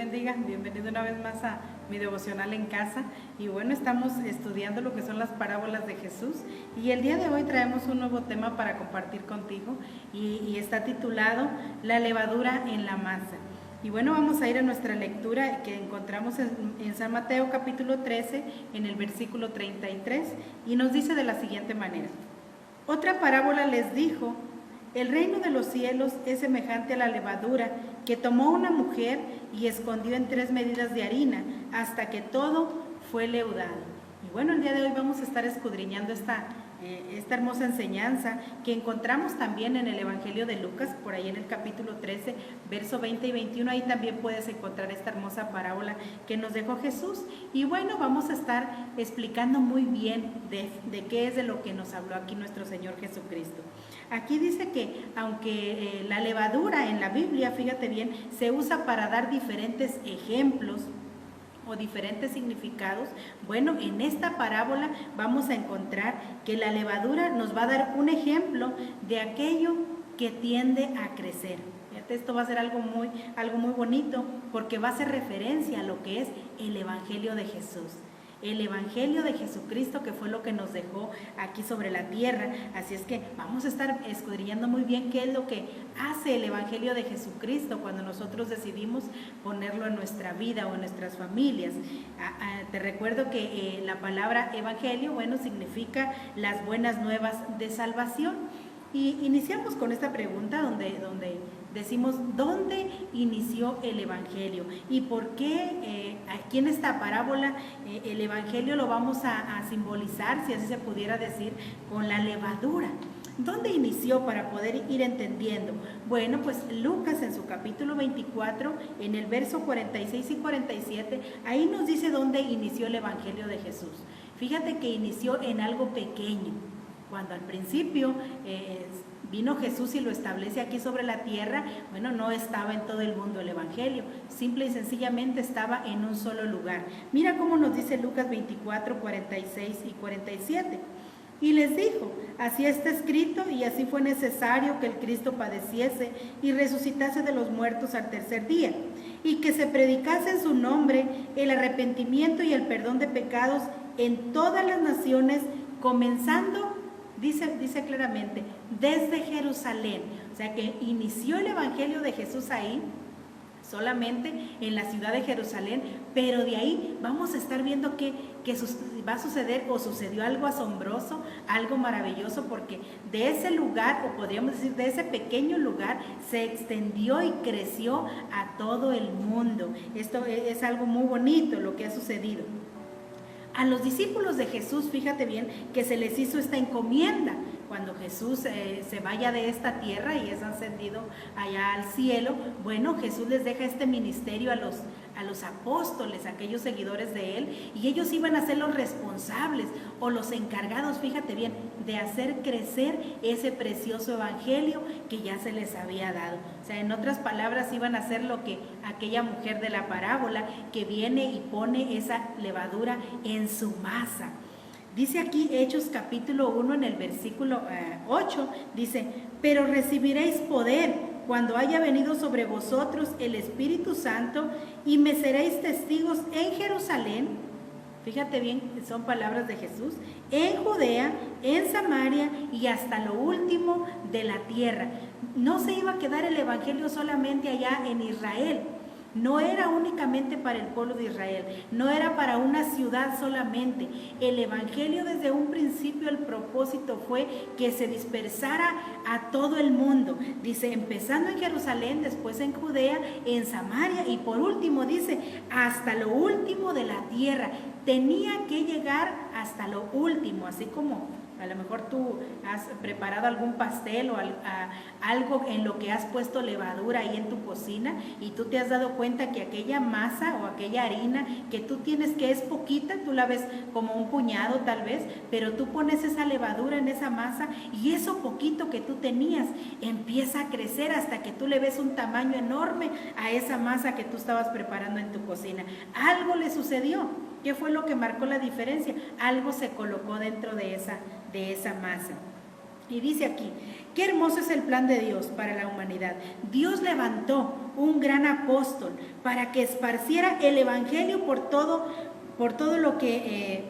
bendiga. Bienvenido una vez más a mi devocional en casa. Y bueno, estamos estudiando lo que son las parábolas de Jesús. Y el día de hoy traemos un nuevo tema para compartir contigo. Y está titulado La levadura en la masa. Y bueno, vamos a ir a nuestra lectura que encontramos en San Mateo capítulo 13, en el versículo 33. Y nos dice de la siguiente manera: Otra parábola les dijo: el reino de los cielos es semejante a la levadura que tomó una mujer y escondió en 3 medidas de harina hasta que todo fue leudado. Y bueno, el día de hoy vamos a estar escudriñando esta hermosa enseñanza que encontramos también en el Evangelio de Lucas, por ahí en el capítulo 13, verso 20 y 21, ahí también puedes encontrar esta hermosa parábola que nos dejó Jesús. Y bueno, vamos a estar explicando muy bien de qué es de lo que nos habló aquí nuestro Señor Jesucristo. Aquí dice que aunque la levadura en la Biblia, fíjate bien, se usa para dar diferentes ejemplos o diferentes significados, bueno, en esta parábola vamos a encontrar que la levadura nos va a dar un ejemplo de aquello que tiende a crecer. Fíjate, esto va a ser algo muy bonito, porque va a hacer referencia a lo que es el Evangelio de Jesús. El Evangelio de Jesucristo, que fue lo que nos dejó aquí sobre la tierra. Así es que vamos a estar escudriñando muy bien qué es lo que hace el Evangelio de Jesucristo cuando nosotros decidimos ponerlo en nuestra vida o en nuestras familias. Te recuerdo que la palabra Evangelio, bueno, significa las buenas nuevas de salvación. Y iniciamos con esta pregunta donde decimos: ¿dónde inició el Evangelio? ¿Y por qué aquí en esta parábola el Evangelio lo vamos a simbolizar, si así se pudiera decir, con la levadura? ¿Dónde inició para poder ir entendiendo? Bueno, pues Lucas en su capítulo 24, en el verso 46 y 47, ahí nos dice dónde inició el Evangelio de Jesús. Fíjate que inició en algo pequeño. Cuando al principio vino Jesús y lo establece aquí sobre la tierra, bueno, no estaba en todo el mundo el Evangelio, simple y sencillamente estaba en un solo lugar. Mira cómo nos dice Lucas 24, 46 y 47. Y les dijo: así está escrito y así fue necesario que el Cristo padeciese y resucitase de los muertos al tercer día, y que se predicase en su nombre el arrepentimiento y el perdón de pecados en todas las naciones, comenzando, dice claramente, desde Jerusalén. O sea que inició el Evangelio de Jesús ahí, solamente en la ciudad de Jerusalén, pero de ahí vamos a estar viendo que va a suceder, o sucedió algo asombroso, algo maravilloso, porque de ese lugar, o podríamos decir de ese pequeño lugar, se extendió y creció a todo el mundo. Esto es algo muy bonito lo que ha sucedido. A los discípulos de Jesús, fíjate bien, que se les hizo esta encomienda. Cuando Jesús se vaya de esta tierra y es ascendido allá al cielo, bueno, Jesús les deja este ministerio a los apóstoles, a aquellos seguidores de él, y ellos iban a ser los responsables o los encargados, fíjate bien, de hacer crecer ese precioso evangelio que ya se les había dado. O sea, en otras palabras, iban a hacer lo que aquella mujer de la parábola que viene y pone esa levadura en su masa. Dice aquí Hechos capítulo 1 en el versículo 8, dice: pero recibiréis poder cuando haya venido sobre vosotros el Espíritu Santo, y me seréis testigos en Jerusalén. Fíjate bien, son palabras de Jesús: en Judea, en Samaria y hasta lo último de la tierra. No se iba a quedar el evangelio solamente allá en Israel. No era únicamente para el pueblo de Israel, no era para una ciudad solamente. El evangelio, desde un principio, el propósito fue que se dispersara a todo el mundo. Dice, empezando en Jerusalén, después en Judea, en Samaria, y por último dice, hasta lo último de la tierra. Tenía que llegar hasta lo último, así como a lo mejor tú has preparado algún pastel o algo en lo que has puesto levadura ahí en tu cocina, y tú te has dado cuenta que aquella masa o aquella harina que tú tienes, que es poquita, tú la ves como un puñado tal vez, pero tú pones esa levadura en esa masa y eso poquito que tú tenías empieza a crecer hasta que tú le ves un tamaño enorme a esa masa que tú estabas preparando en tu cocina. Algo le sucedió. ¿Qué fue lo que marcó la diferencia? Algo se colocó dentro de esa masa. Y dice aquí, qué hermoso es el plan de Dios para la humanidad. Dios levantó un gran apóstol para que esparciera el evangelio por todo lo que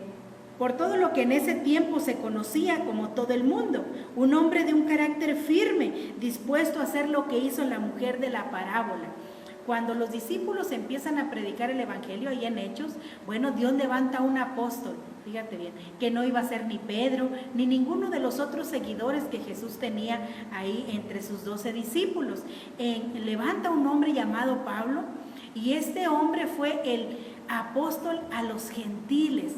en ese tiempo se conocía como todo el mundo. Un hombre de un carácter firme, dispuesto a hacer lo que hizo la mujer de la parábola. Cuando los discípulos empiezan a predicar el evangelio ahí en Hechos, bueno, Dios levanta un apóstol, fíjate bien, que no iba a ser ni Pedro, ni ninguno de los otros seguidores que Jesús tenía ahí entre sus 12 discípulos. Levanta un hombre llamado Pablo, y este hombre fue el apóstol a los gentiles.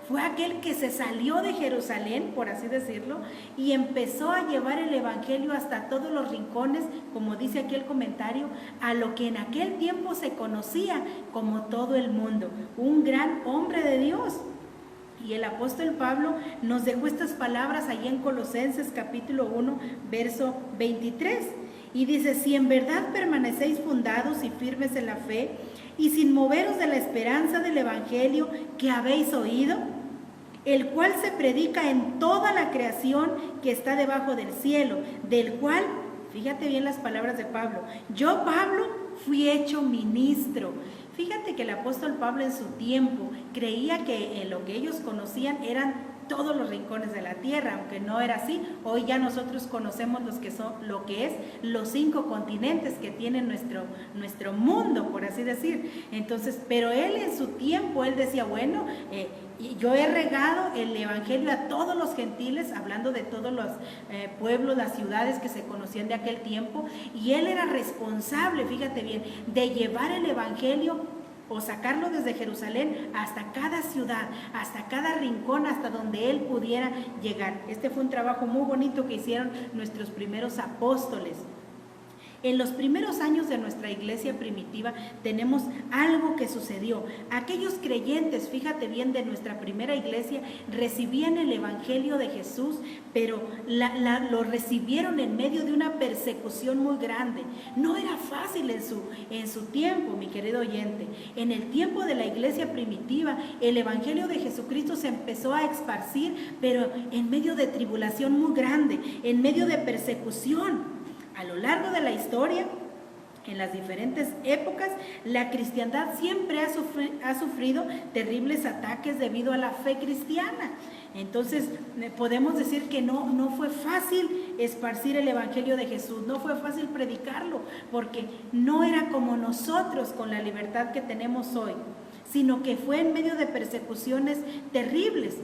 Fue aquel que se salió de Jerusalén, por así decirlo, y empezó a llevar el evangelio hasta todos los rincones, como dice aquí el comentario, a lo que en aquel tiempo se conocía como todo el mundo. Un gran hombre de Dios. Y el apóstol Pablo nos dejó estas palabras allí en Colosenses capítulo 1, verso 23. Y dice, si en verdad permanecéis fundados y firmes en la fe, y sin moveros de la esperanza del evangelio que habéis oído, el cual se predica en toda la creación que está debajo del cielo, del cual, fíjate bien las palabras de Pablo, yo Pablo fui hecho ministro. Fíjate que el apóstol Pablo en su tiempo creía que lo que ellos conocían eran todos los rincones de la tierra, aunque no era así. Hoy ya nosotros conocemos lo que es los 5 continentes que tiene nuestro mundo, por así decir. Entonces, pero él en su tiempo, él decía, bueno, yo he regado el evangelio a todos los gentiles, hablando de todos los pueblos, las ciudades que se conocían de aquel tiempo, y él era responsable, fíjate bien, de llevar el evangelio o sacarlo desde Jerusalén hasta cada ciudad, hasta cada rincón, hasta donde él pudiera llegar. Este fue un trabajo muy bonito que hicieron nuestros primeros apóstoles. En los primeros años de nuestra iglesia primitiva tenemos algo que sucedió. Aquellos creyentes, fíjate bien, de nuestra primera iglesia, recibían el evangelio de Jesús, pero lo recibieron en medio de una persecución muy grande. No era fácil en su tiempo, mi querido oyente. En el tiempo de la iglesia primitiva, el evangelio de Jesucristo se empezó a esparcir, pero en medio de tribulación muy grande, en medio de persecución. A lo largo de la historia, en las diferentes épocas, la cristiandad siempre ha sufrido terribles ataques debido a la fe cristiana. Entonces, podemos decir que no fue fácil esparcir el evangelio de Jesús, no fue fácil predicarlo, porque no era como nosotros con la libertad que tenemos hoy, sino que fue en medio de persecuciones terribles.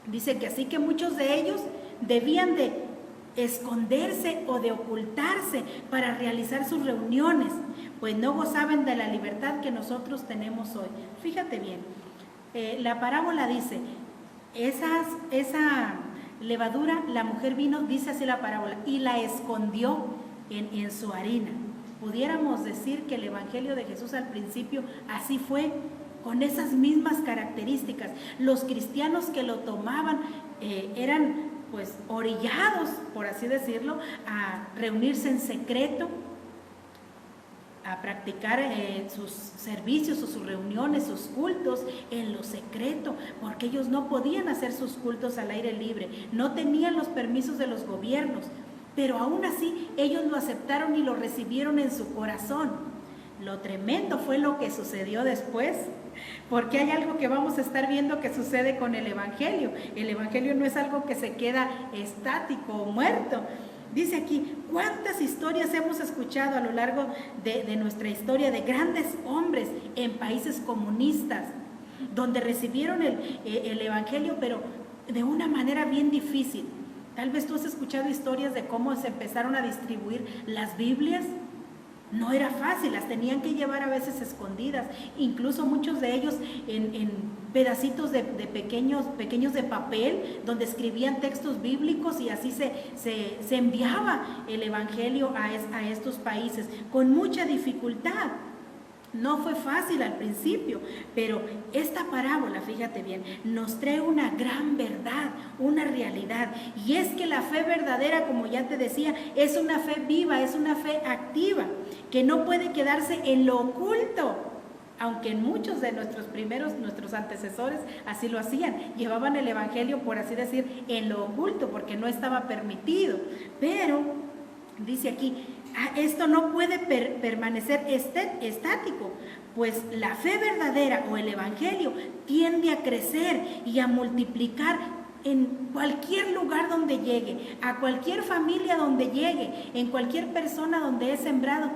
Dice que así que muchos de ellos debían de esconderse o de ocultarse para realizar sus reuniones, pues no gozaban de la libertad que nosotros tenemos hoy. Fíjate bien, la parábola dice, esa levadura, la mujer vino, dice así la parábola, y la escondió en su harina. Pudiéramos decir que el evangelio de Jesús al principio así fue, con esas mismas características. Los cristianos que lo tomaban eran pues orillados, por así decirlo, a reunirse en secreto, a practicar sus servicios o sus reuniones, sus cultos en lo secreto, porque ellos no podían hacer sus cultos al aire libre, no tenían los permisos de los gobiernos, pero aún así ellos lo aceptaron y lo recibieron en su corazón. Lo tremendo fue lo que sucedió después, porque hay algo que vamos a estar viendo que sucede con el evangelio. El evangelio no es algo que se queda estático o muerto. Dice aquí, ¿cuántas historias hemos escuchado a lo largo de nuestra historia de grandes hombres en países comunistas, donde recibieron el evangelio, pero de una manera bien difícil? Tal vez tú has escuchado historias de cómo se empezaron a distribuir las Biblias. No era fácil, las tenían que llevar a veces escondidas, incluso muchos de ellos en pedacitos de pequeños de papel, donde escribían textos bíblicos, y así se enviaba el evangelio a estos países con mucha dificultad. No fue fácil al principio, pero esta parábola, fíjate bien, nos trae una gran verdad, una realidad, y es que la fe verdadera, como ya te decía, es una fe viva, es una fe activa, que no puede quedarse en lo oculto. aunque muchos de nuestros antecesores así lo hacían, llevaban el evangelio, por así decir, en lo oculto, porque no estaba permitido. Pero dice aquí, esto no puede permanecer estático, pues la fe verdadera o el evangelio tiende a crecer y a multiplicar en cualquier lugar donde llegue, a cualquier familia donde llegue, en cualquier persona donde es sembrado.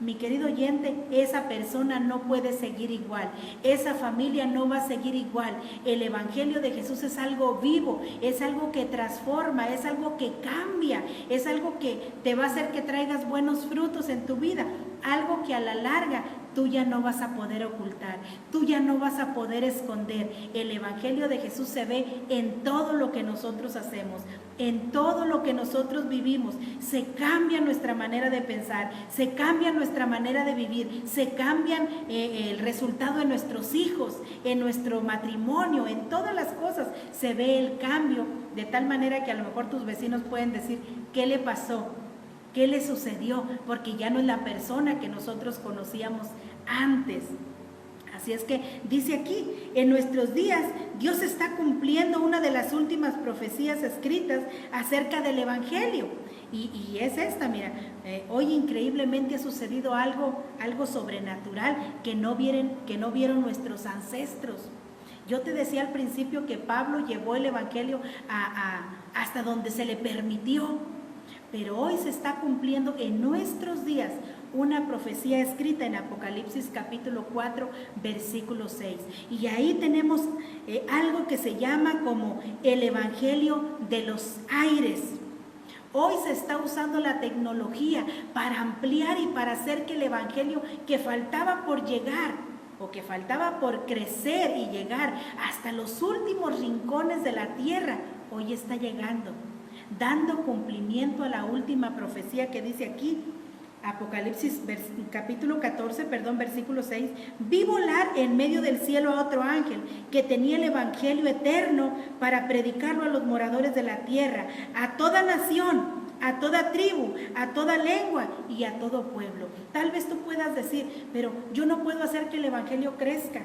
Mi querido oyente, esa persona no puede seguir igual, esa familia no va a seguir igual. El evangelio de Jesús es algo vivo, es algo que transforma, es algo que cambia, es algo que te va a hacer que traigas buenos frutos en tu vida, algo que a la larga tú ya no vas a poder ocultar, tú ya no vas a poder esconder. El evangelio de Jesús se ve en todo lo que nosotros hacemos, en todo lo que nosotros vivimos. Se cambia nuestra manera de pensar, se cambia nuestra manera de vivir, se cambian el resultado en nuestros hijos, en nuestro matrimonio, en todas las cosas se ve el cambio, de tal manera que a lo mejor tus vecinos pueden decir, ¿qué le pasó? ¿Qué le sucedió? Porque ya no es la persona que nosotros conocíamos antes. Así es que dice aquí, en nuestros días Dios está cumpliendo una de las últimas profecías escritas acerca del evangelio. Y es esta, mira, hoy increíblemente ha sucedido algo sobrenatural que no vieron nuestros ancestros. Yo te decía al principio que Pablo llevó el evangelio hasta donde se le permitió. Pero hoy se está cumpliendo en nuestros días una profecía escrita en Apocalipsis capítulo 4, versículo 6. Y ahí tenemos algo que se llama como el evangelio de los aires. Hoy se está usando la tecnología para ampliar y para hacer que el evangelio que faltaba por llegar o que faltaba por crecer y llegar hasta los últimos rincones de la tierra, hoy está llegando, dando cumplimiento a la última profecía que dice aquí, Apocalipsis capítulo 14, versículo 6. Vi volar en medio del cielo a otro ángel que tenía el evangelio eterno para predicarlo a los moradores de la tierra, a toda nación, a toda tribu, a toda lengua y a todo pueblo. Tal vez tú puedas decir, pero yo no puedo hacer que el evangelio crezca.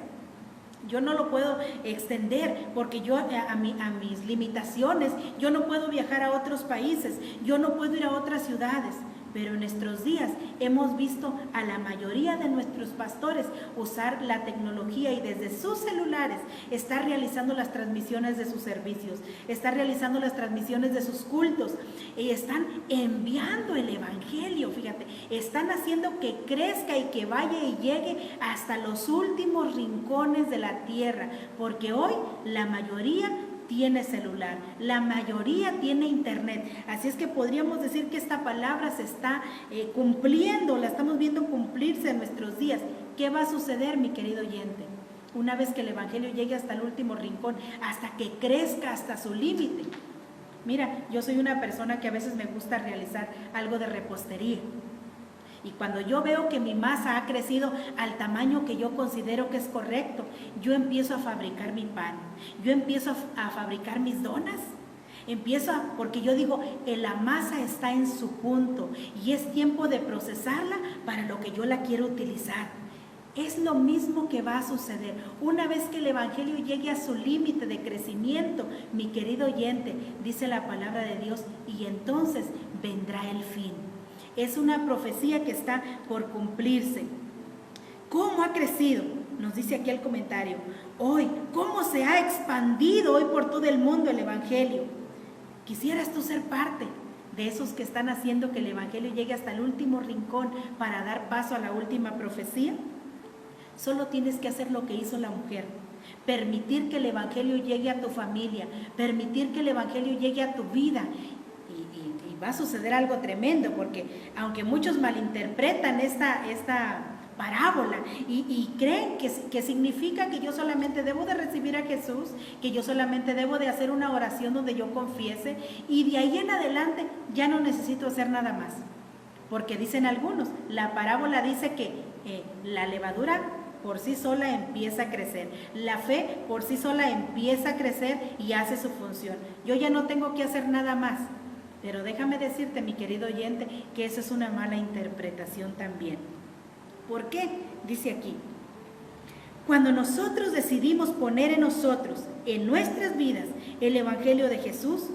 Yo no lo puedo extender porque yo a mis limitaciones, yo no puedo viajar a otros países, yo no puedo ir a otras ciudades. Pero en nuestros días hemos visto a la mayoría de nuestros pastores usar la tecnología y desde sus celulares estar realizando las transmisiones de sus servicios, estar realizando las transmisiones de sus cultos y están enviando el evangelio, fíjate, están haciendo que crezca y que vaya y llegue hasta los últimos rincones de la tierra, porque hoy la mayoría tiene celular, la mayoría tiene internet, así es que podríamos decir que esta palabra se está cumpliendo, la estamos viendo cumplirse en nuestros días. ¿Qué va a suceder, mi querido oyente? Una vez que el evangelio llegue hasta el último rincón, hasta que crezca hasta su límite. Mira, yo soy una persona que a veces me gusta realizar algo de repostería. Y cuando yo veo que mi masa ha crecido al tamaño que yo considero que es correcto, yo empiezo a fabricar mi pan, yo empiezo a fabricar mis donas, porque yo digo, la masa está en su punto y es tiempo de procesarla para lo que yo la quiero utilizar. Es lo mismo que va a suceder una vez que el evangelio llegue a su límite de crecimiento, mi querido oyente, dice la palabra de Dios, y entonces vendrá el fin. Es una profecía que está por cumplirse. ¿Cómo ha crecido? Nos dice aquí el comentario. Hoy, ¿cómo se ha expandido hoy por todo el mundo el evangelio? ¿Quisieras tú ser parte de esos que están haciendo que el evangelio llegue hasta el último rincón para dar paso a la última profecía? Solo tienes que hacer lo que hizo la mujer. Permitir que el evangelio llegue a tu familia, permitir que el evangelio llegue a tu vida. Va a suceder algo tremendo, porque aunque muchos malinterpretan esta parábola y creen que significa que yo solamente debo de recibir a Jesús, que yo solamente debo de hacer una oración donde yo confiese y de ahí en adelante ya no necesito hacer nada más, porque dicen algunos, la parábola dice que la levadura por sí sola empieza a crecer, la fe por sí sola empieza a crecer y hace su función, yo ya no tengo que hacer nada más. Pero déjame decirte, mi querido oyente, que esa es una mala interpretación también. ¿Por qué? Dice aquí, Cuando nosotros decidimos poner en nosotros, en nuestras vidas, el Evangelio de Jesús,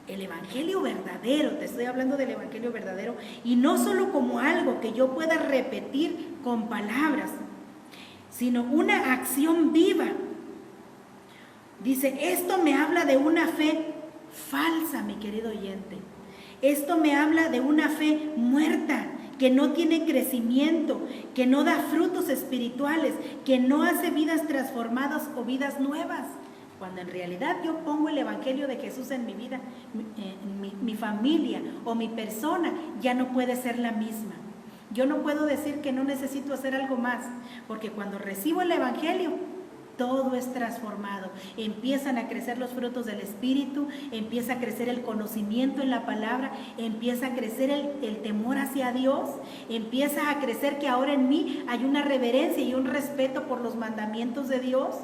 el Evangelio verdadero, te estoy hablando del Evangelio verdadero, y no solo como algo que yo pueda repetir con palabras, sino una acción viva. Dice, esto me habla de una fe falsa, mi querido oyente. Esto me habla de una fe muerta, que no tiene crecimiento, que no da frutos espirituales, que no hace vidas transformadas o vidas nuevas. Cuando en realidad yo pongo el Evangelio de Jesús en mi vida, mi familia o mi persona ya no puede ser la misma. Yo no puedo decir que no necesito hacer algo más, porque cuando recibo el Evangelio, todo es transformado. Empiezan a crecer los frutos del Espíritu, empieza a crecer el conocimiento en la palabra, empieza a crecer el temor hacia Dios, empieza a crecer que ahora en mí hay una reverencia y un respeto por los mandamientos de Dios.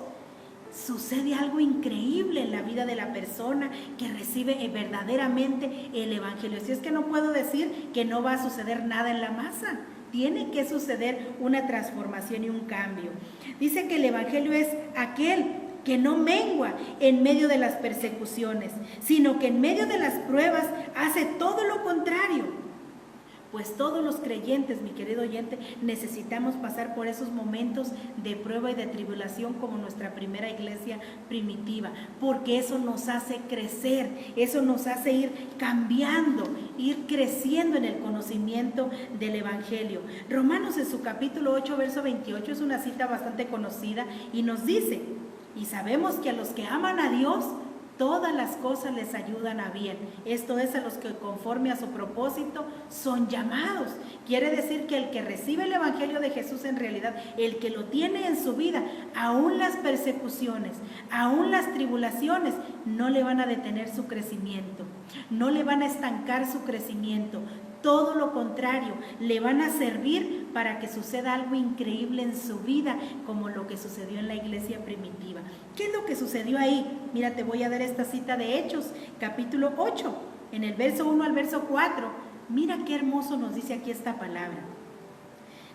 Sucede algo increíble en la vida de la persona que recibe verdaderamente el Evangelio. Si es que no puedo decir que no va a suceder nada en la masa. Tiene que suceder una transformación y un cambio. Dice que el Evangelio es aquel que no mengua en medio de las persecuciones, sino que en medio de las pruebas hace todo lo contrario. Pues todos los creyentes, mi querido oyente, necesitamos pasar por esos momentos de prueba y de tribulación como nuestra primera iglesia primitiva, porque eso nos hace crecer, eso nos hace ir cambiando, ir creciendo en el conocimiento del Evangelio. Romanos en su capítulo 8, verso 28, es una cita bastante conocida y nos dice, y sabemos que a los que aman a Dios, todas las cosas les ayudan a bien. Esto es, a los que conforme a su propósito son llamados. Quiere decir que el que recibe el Evangelio de Jesús, en realidad, el que lo tiene en su vida, aún las persecuciones, aún las tribulaciones, no le van a detener su crecimiento, no le van a estancar su crecimiento. Todo lo contrario, le van a servir para que suceda algo increíble en su vida, como lo que sucedió en la iglesia primitiva. ¿Qué es lo que sucedió ahí? Mira, te voy a dar esta cita de Hechos, capítulo 8, en el verso 1 al verso 4. Mira qué hermoso nos dice aquí esta palabra.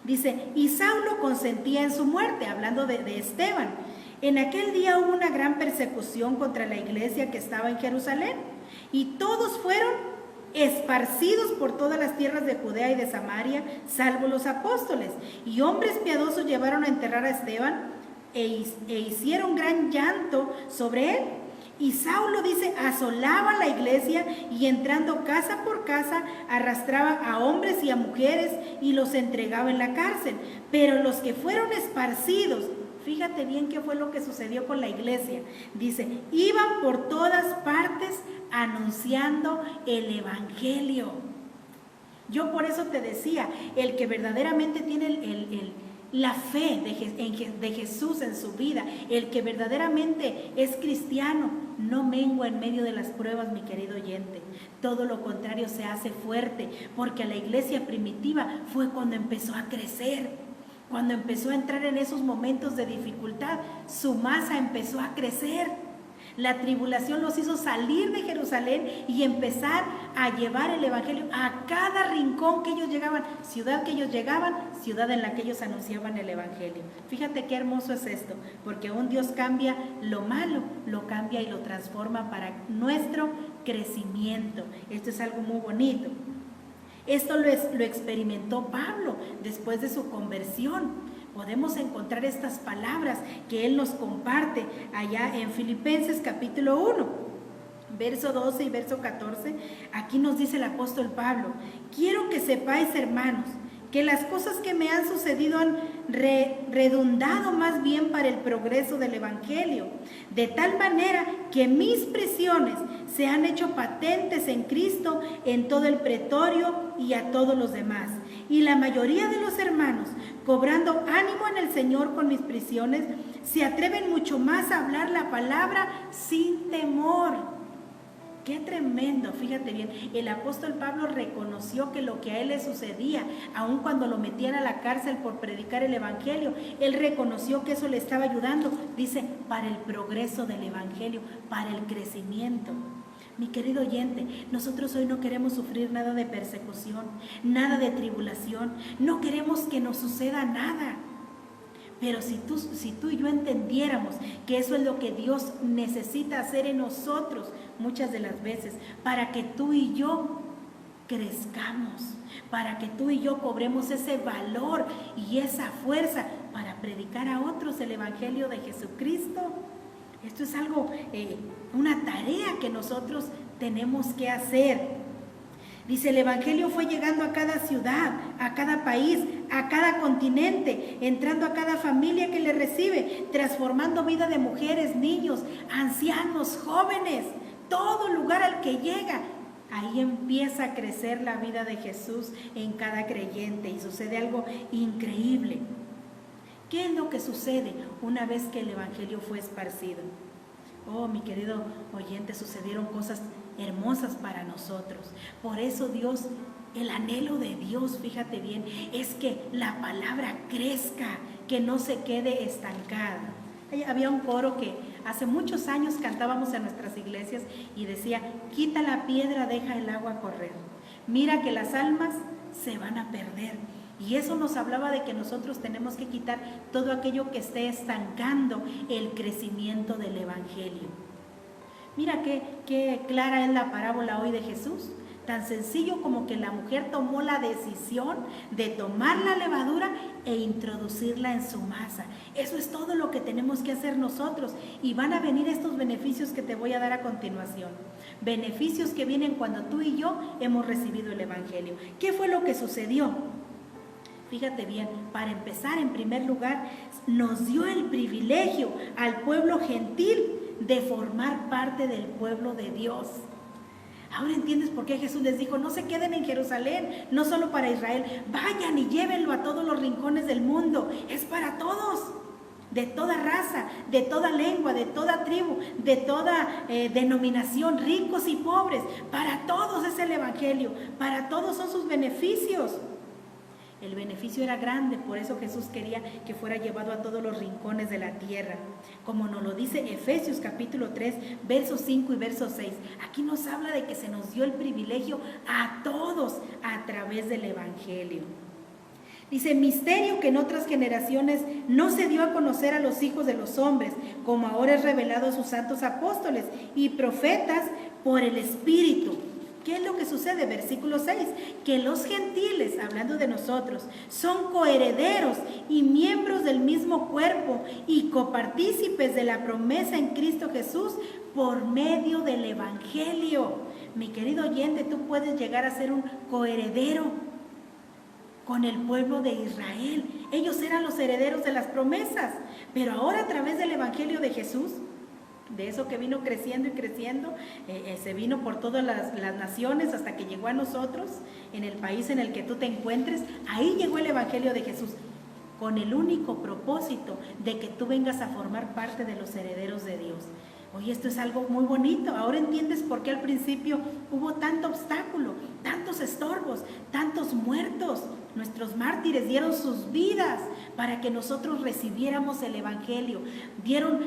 Dice, y Saulo consentía en su muerte, hablando de Esteban. En aquel día hubo una gran persecución contra la iglesia que estaba en Jerusalén, y todos fueron esparcidos por todas las tierras de Judea y de Samaria, salvo los apóstoles. Y hombres piadosos llevaron a enterrar a Esteban e hicieron gran llanto sobre él. Y Saulo, dice, asolaba la iglesia y entrando casa por casa arrastraba a hombres y a mujeres y los entregaba en la cárcel. Pero los que fueron esparcidos, fíjate bien qué fue lo que sucedió con la iglesia. Dice, iban por todas partes anunciando el Evangelio. Yo por eso te decía, el que verdaderamente tiene la fe de Jesús en su vida, el que verdaderamente es cristiano, no mengua en medio de las pruebas, mi querido oyente. Todo lo contrario, se hace fuerte, porque la iglesia primitiva fue cuando empezó a crecer. Cuando empezó a entrar en esos momentos de dificultad, su masa empezó a crecer. La tribulación los hizo salir de Jerusalén y empezar a llevar el Evangelio a cada rincón que ellos llegaban, ciudad que ellos llegaban, ciudad en la que ellos anunciaban el Evangelio. Fíjate qué hermoso es esto, porque aún Dios cambia lo malo, lo cambia y lo transforma para nuestro crecimiento. Esto es algo muy bonito. Esto lo experimentó Pablo después de su conversión. Podemos encontrar estas palabras que él nos comparte allá en Filipenses capítulo 1, verso 12 y verso 14. Aquí nos dice el apóstol Pablo: quiero que sepáis, hermanos, que las cosas que me han sucedido han redundado más bien para el progreso del Evangelio, de tal manera que mis prisiones se han hecho patentes en Cristo en todo el pretorio y a todos los demás. Y la mayoría de los hermanos, cobrando ánimo en el Señor con mis prisiones, se atreven mucho más a hablar la palabra sin temor. ¡Qué tremendo! Fíjate bien, el apóstol Pablo reconoció que lo que a él le sucedía, aun cuando lo metían a la cárcel por predicar el Evangelio, él reconoció que eso le estaba ayudando, dice, para el progreso del Evangelio, para el crecimiento. Mi querido oyente, nosotros hoy no queremos sufrir nada de persecución, nada de tribulación, no queremos que nos suceda nada. Pero si tú y yo entendiéramos que eso es lo que Dios necesita hacer en nosotros muchas de las veces, para que tú y yo crezcamos, para que tú y yo cobremos ese valor y esa fuerza para predicar a otros el Evangelio de Jesucristo. Esto es algo, una tarea que nosotros tenemos que hacer. Dice, el Evangelio fue llegando a cada ciudad, a cada país, a cada continente, entrando a cada familia que le recibe, transformando vida de mujeres, niños, ancianos, jóvenes, todo lugar al que llega. Ahí empieza a crecer la vida de Jesús en cada creyente y sucede algo increíble. ¿Qué es lo que sucede una vez que el Evangelio fue esparcido? Oh, mi querido oyente, sucedieron cosas hermosas para nosotros. Por eso Dios, el anhelo de Dios, fíjate bien, es que la palabra crezca, que no se quede estancada. Había un coro que hace muchos años cantábamos en nuestras iglesias y decía, quita la piedra, deja el agua correr. Mira que las almas se van a perder. Y eso nos hablaba de que nosotros tenemos que quitar todo aquello que esté estancando el crecimiento del Evangelio. Mira qué clara es la parábola hoy de Jesús. Tan sencillo como que la mujer tomó la decisión de tomar la levadura e introducirla en su masa. Eso es todo lo que tenemos que hacer nosotros. Y van a venir estos beneficios que te voy a dar a continuación. Beneficios que vienen cuando tú y yo hemos recibido el Evangelio. ¿Qué fue lo que sucedió? Fíjate bien, para empezar, en primer lugar, nos dio el privilegio al pueblo gentil de formar parte del pueblo de Dios. Ahora entiendes por qué Jesús les dijo, no se queden en Jerusalén, no solo para Israel, vayan y llévenlo a todos los rincones del mundo, es para todos, de toda raza, de toda lengua, de toda tribu, de toda denominación, ricos y pobres, para todos es el Evangelio, para todos son sus beneficios. El beneficio era grande, por eso Jesús quería que fuera llevado a todos los rincones de la tierra. Como nos lo dice Efesios capítulo 3, versos 5 y verso 6. Aquí nos habla de que se nos dio el privilegio a todos a través del Evangelio. Dice, misterio que en otras generaciones no se dio a conocer a los hijos de los hombres, como ahora es revelado a sus santos apóstoles y profetas por el Espíritu. ¿Qué es lo que sucede? Versículo 6, que los gentiles, hablando de nosotros, son coherederos y miembros del mismo cuerpo y copartícipes de la promesa en Cristo Jesús por medio del Evangelio. Mi querido oyente, tú puedes llegar a ser un coheredero con el pueblo de Israel. Ellos eran los herederos de las promesas, pero ahora a través del Evangelio de Jesús, de eso que vino creciendo y creciendo, se vino por todas las naciones hasta que llegó a nosotros, en el país en el que tú te encuentres. Ahí llegó el Evangelio de Jesús, con el único propósito de que tú vengas a formar parte de los herederos de Dios. Oye, esto es algo muy bonito. Ahora entiendes por qué al principio hubo tanto obstáculo, tantos estorbos, tantos muertos. Nuestros mártires dieron sus vidas para que nosotros recibiéramos el Evangelio. Dieron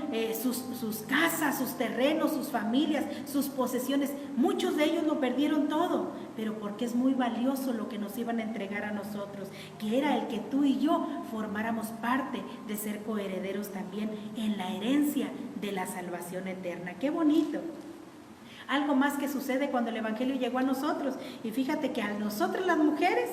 sus casas, sus terrenos, sus familias, sus posesiones. Muchos de ellos lo perdieron todo, pero porque es muy valioso lo que nos iban a entregar a nosotros, que era el que tú y yo formáramos parte de ser coherederos también en la herencia de la salvación eterna. ¡Qué bonito! Algo más que sucede cuando el Evangelio llegó a nosotros. Y fíjate que a nosotras las mujeres,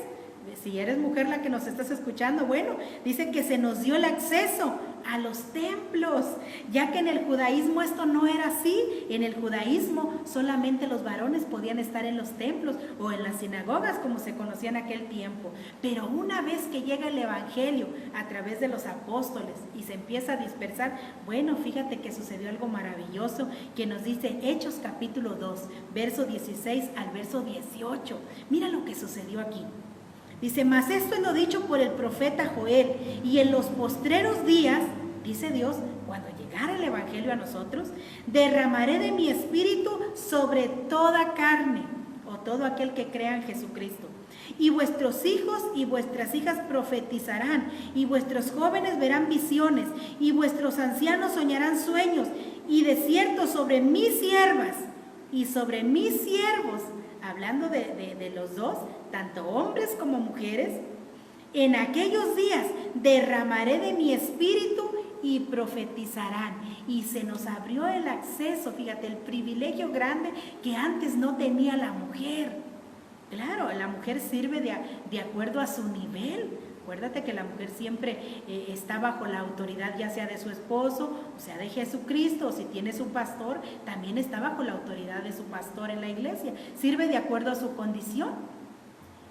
si eres mujer la que nos estás escuchando, bueno, dice que se nos dio el acceso a los templos, ya que en el judaísmo esto no era así. En el judaísmo solamente los varones podían estar en los templos o en las sinagogas, como se conocía en aquel tiempo. Pero una vez que llega el Evangelio a través de los apóstoles y se empieza a dispersar, bueno, fíjate que sucedió algo maravilloso que nos dice Hechos capítulo 2, verso 16 al verso 18. Mira lo que sucedió aquí. Dice, mas esto es lo dicho por el profeta Joel, y en los postreros días, dice Dios, cuando llegara el Evangelio a nosotros, derramaré de mi espíritu sobre toda carne, o todo aquel que crea en Jesucristo. Y vuestros hijos y vuestras hijas profetizarán, y vuestros jóvenes verán visiones, y vuestros ancianos soñarán sueños, y de cierto sobre mis siervas y sobre mis siervos, hablando de los dos, tanto hombres como mujeres, En aquellos días derramaré de mi espíritu y profetizarán. Y se nos abrió el acceso, fíjate, el privilegio grande que antes no tenía la mujer. Claro, la mujer sirve de acuerdo a su nivel. Acuérdate que la mujer siempre está bajo la autoridad, ya sea de su esposo, o sea de Jesucristo, o si tiene su pastor, también está bajo la autoridad de su pastor en la iglesia. Sirve de acuerdo a su condición,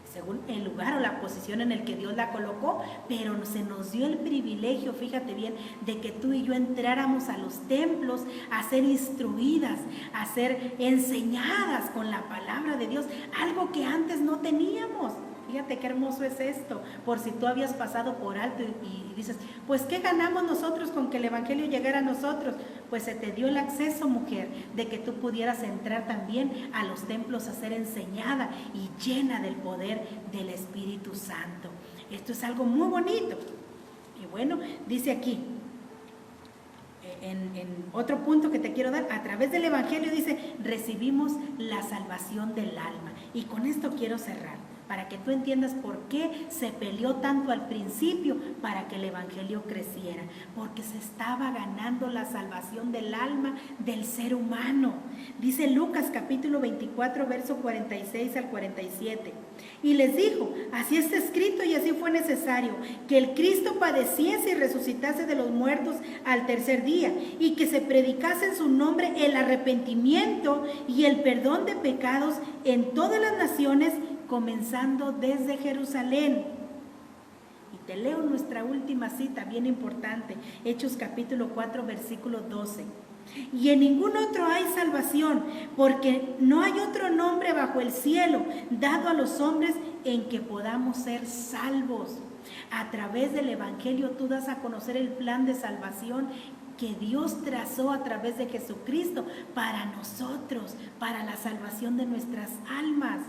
según el lugar o la posición en el que Dios la colocó, pero se nos dio el privilegio, fíjate bien, de que tú y yo entráramos a los templos a ser instruidas, a ser enseñadas con la palabra de Dios, algo que antes no teníamos. Fíjate qué hermoso es esto, por si tú habías pasado por alto y dices, pues ¿qué ganamos nosotros con que el evangelio llegara a nosotros? Pues se te dio el acceso, mujer, de que tú pudieras entrar también a los templos a ser enseñada y llena del poder del Espíritu Santo. Esto es algo muy bonito. Y bueno, dice aquí, en otro punto que te quiero dar, a través del evangelio dice, recibimos la salvación del alma. Y con esto quiero cerrar, para que tú entiendas por qué se peleó tanto al principio para que el evangelio creciera, porque se estaba ganando la salvación del alma del ser humano. Dice Lucas capítulo 24, verso 46 al 47. Y les dijo, así está escrito y así fue necesario, que el Cristo padeciese y resucitase de los muertos al tercer día, y que se predicase en su nombre el arrepentimiento y el perdón de pecados en todas las naciones, comenzando desde Jerusalén. Y te leo nuestra última cita, bien importante, Hechos capítulo 4, versículo 12. Y en ningún otro hay salvación, porque no hay otro nombre bajo el cielo dado a los hombres en que podamos ser salvos. A través del evangelio tú das a conocer el plan de salvación que Dios trazó a través de Jesucristo para nosotros, para la salvación de nuestras almas.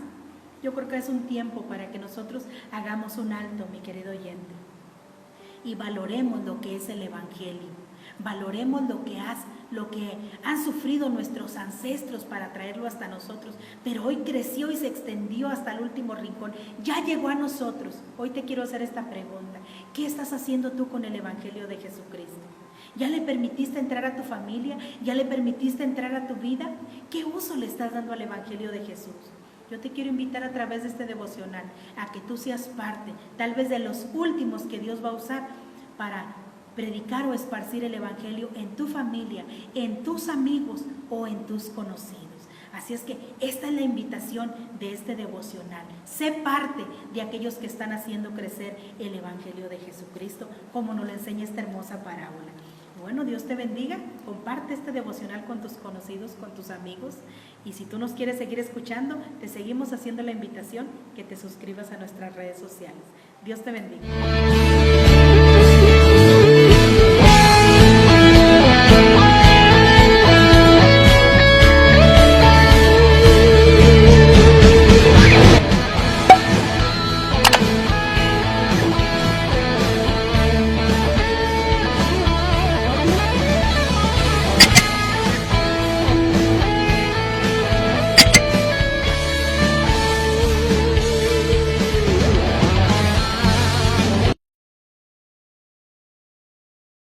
Yo creo que es un tiempo para que nosotros hagamos un alto, mi querido oyente, y valoremos lo que es el evangelio, valoremos lo que han sufrido nuestros ancestros para traerlo hasta nosotros, pero hoy creció y se extendió hasta el último rincón, ya llegó a nosotros. Hoy te quiero hacer esta pregunta: ¿qué estás haciendo tú con el evangelio de Jesucristo? ¿Ya le permitiste entrar a tu familia? ¿Ya le permitiste entrar a tu vida? ¿Qué uso le estás dando al evangelio de Jesús? Yo te quiero invitar a través de este devocional a que tú seas parte, tal vez de los últimos que Dios va a usar para predicar o esparcir el evangelio en tu familia, en tus amigos o en tus conocidos. Así es que esta es la invitación de este devocional. Sé parte de aquellos que están haciendo crecer el evangelio de Jesucristo, como nos lo enseña esta hermosa parábola. Bueno, Dios te bendiga, comparte este devocional con tus conocidos, con tus amigos, y si tú nos quieres seguir escuchando, te seguimos haciendo la invitación que te suscribas a nuestras redes sociales. Dios te bendiga.